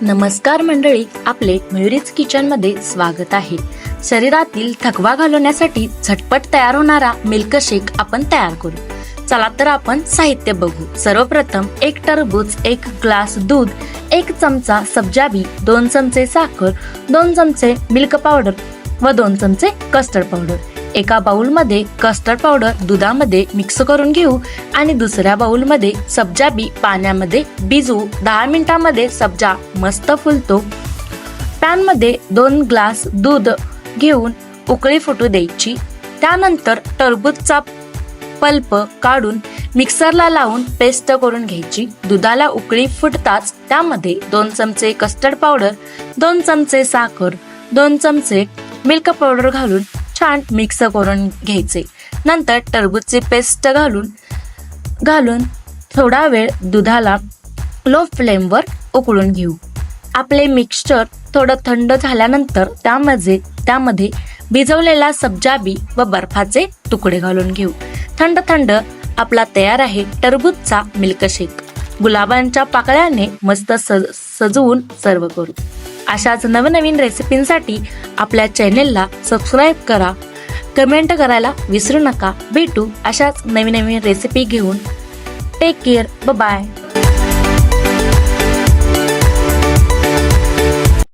नमस्कार मंडळी, आपले मयुरीज किचन मध्ये स्वागत आहे. शरीरातील थकवा घालवण्यासाठी झटपट तयार होणारा मिल्क शेक आपण तयार करू. चला तर आपण साहित्य बघू. सर्वप्रथम 1 टरबूज, 1 ग्लास दूध, 1 चमचा सब्जा बी, 2 चमचे साखर, 2 चमचे मिल्क पावडर व 2 चमचे कस्टर्ड पावडर. एका बाउल मध्ये कस्टर्ड पावडर दुधामध्ये मिक्स करून घेऊ आणि दुसऱ्या बाउल मध्ये सब्जा बी पाण्यामध्ये भिजवू. 10 मिनिटांमध्ये सब्जा मस्त फुलतो. पॅन मध्ये 2 ग्लास दूध घेऊन उकळी फुटू द्यायची. त्यानंतर टरबूजचा पल्प काढून मिक्सरला लावून पेस्ट करून घ्यायची. दुधाला उकळी फुटताच त्यामध्ये 2 चमचे कस्टर्ड पावडर, 2 चमचे साखर, 2 चमचे मिल्क पावडर घालून छान मिक्स करून घ्यायचे. नंतर टरबूजची पेस्ट घालून थोडा वेळ दुधाला लो फ्लेमवर उकळून घेऊ. आपले मिक्सचर थोडं थंड झाल्यानंतर त्यामध्ये भिजवलेला सब्जा बी व बर्फाचे तुकडे घालून घेऊ. थंड थंड आपला तयार आहे टरबूजचा मिल्क शेक. गुलाबांच्या पाकळ्याने मस्त सजवून सर्व करू. अशाच नवनवीन रेसिपींसाठी आपल्या चॅनेलला सबस्क्राईब करा. कमेंट करायला विसरू नका. भेटू अशाच नवीन रेसिपी घेऊन. Take care. बाय.